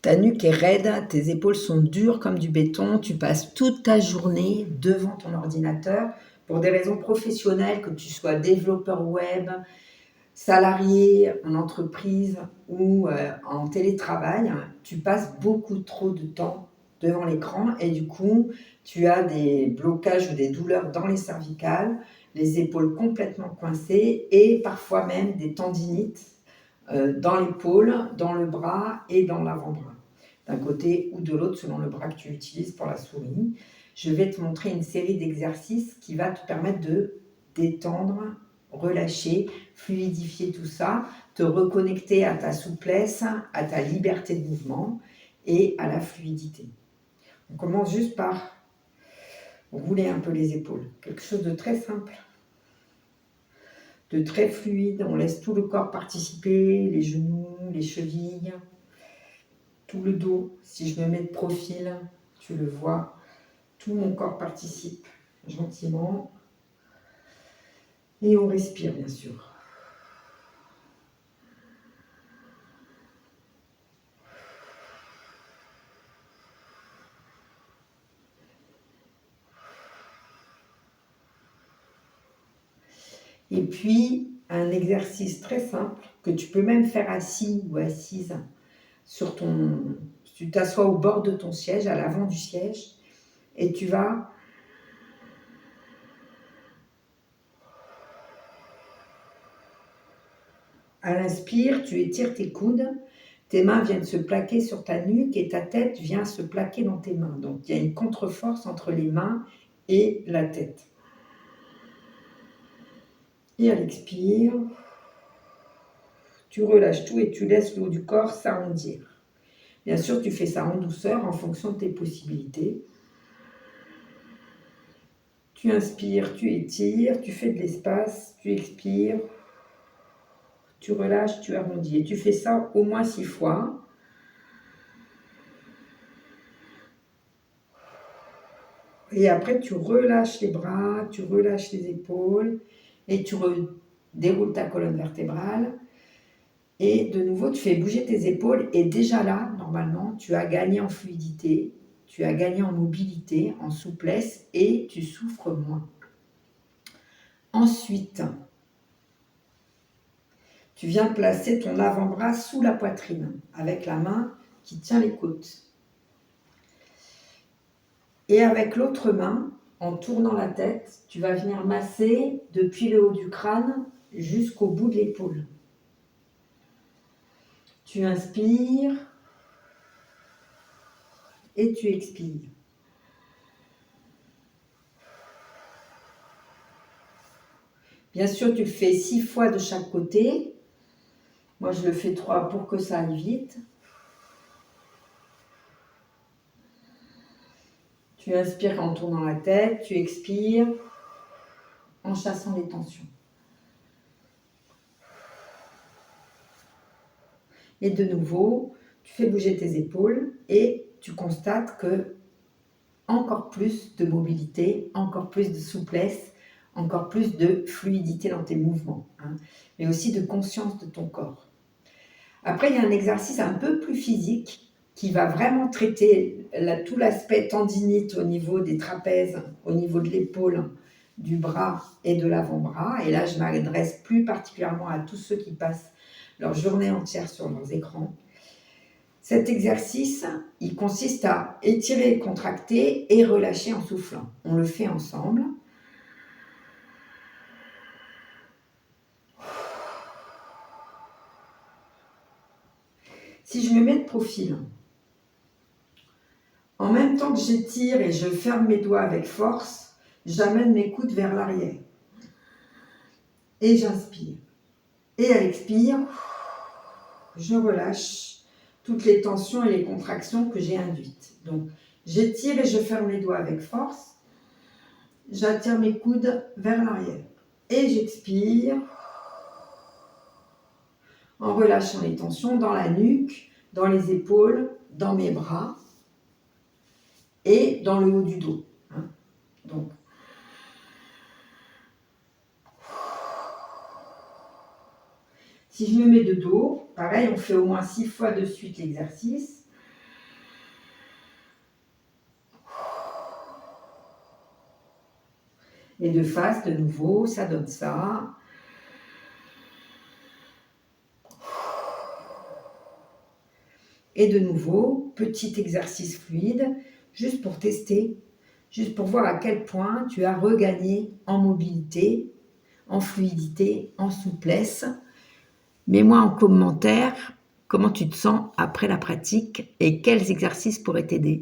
Ta nuque est raide, tes épaules sont dures comme du béton, tu passes toute ta journée devant ton ordinateur pour des raisons professionnelles, que tu sois développeur web, salarié en entreprise ou en télétravail. Tu passes beaucoup trop de temps devant l'écran et du coup, tu as des blocages ou des douleurs dans les cervicales, les épaules complètement coincées et parfois même des tendinites dans l'épaule, dans le bras et dans l'avant-bras, d'un côté ou de l'autre selon le bras que tu utilises pour la souris. Je vais te montrer une série d'exercices qui va te permettre de détendre, relâcher, fluidifier tout ça, te reconnecter à ta souplesse, à ta liberté de mouvement et à la fluidité. On commence juste par rouler un peu les épaules, quelque chose de très simple, de très fluide. On laisse tout le corps participer, les genoux, les chevilles, tout le dos. Si je me mets de profil, tu le vois, tout mon corps participe gentiment. Et on respire, bien sûr. Et puis, un exercice très simple que tu peux même faire assis ou assise sur ton... Tu t'assois au bord de ton siège, à l'avant du siège, et tu vas à l'inspire, tu étires tes coudes, tes mains viennent se plaquer sur ta nuque et ta tête vient se plaquer dans tes mains. Donc, il y a une contre-force entre les mains et la tête. Et à l'expire, tu relâches tout et tu laisses le haut du corps s'arrondir. Bien sûr, tu fais ça en douceur en fonction de tes possibilités. Tu inspires, tu étires, tu fais de l'espace, tu expires, tu relâches, tu arrondis. Et tu fais ça au moins 6 fois. Et après, tu relâches les bras, tu relâches les épaules et tu déroules ta colonne vertébrale. Et de nouveau, tu fais bouger tes épaules et déjà là, normalement, tu as gagné en fluidité, tu as gagné en mobilité, en souplesse et tu souffres moins. Ensuite, tu viens placer ton avant-bras sous la poitrine avec la main qui tient les côtes. Et avec l'autre main, en tournant la tête, tu vas venir masser depuis le haut du crâne jusqu'au bout de l'épaule. Tu inspires et tu expires. Bien sûr, tu le fais 6 fois de chaque côté. Moi, je le fais 3 pour que ça aille vite. Tu inspires en tournant la tête, tu expires en chassant les tensions. Et de nouveau, tu fais bouger tes épaules et tu constates que encore plus de mobilité, encore plus de souplesse, encore plus de fluidité dans tes mouvements, mais aussi de conscience de ton corps. Après, il y a un exercice un peu plus physique qui va vraiment traiter tout l'aspect tendinite au niveau des trapèzes, au niveau de l'épaule, du bras et de l'avant-bras. Et là, je m'adresse plus particulièrement à tous ceux qui passent leur journée entière sur leurs écrans. Cet exercice, il consiste à étirer, contracter et relâcher en soufflant. On le fait ensemble. Si je me mets de profil, en même temps que j'étire et je ferme mes doigts avec force, j'amène mes coudes vers l'arrière. Et j'inspire. Et à l'expire, je relâche toutes les tensions et les contractions que j'ai induites. Donc, j'étire et je ferme les doigts avec force. J'attire mes coudes vers l'arrière. Et j'expire en relâchant les tensions dans la nuque, dans les épaules, dans mes bras et dans le haut du dos. Donc, si je me mets de dos, pareil, on fait au moins 6 fois de suite l'exercice. Et de face, de nouveau, ça donne ça. Et de nouveau, petit exercice fluide, juste pour tester, juste pour voir à quel point tu as regagné en mobilité, en fluidité, en souplesse. Mets-moi en commentaire comment tu te sens après la pratique et quels exercices pourraient t'aider.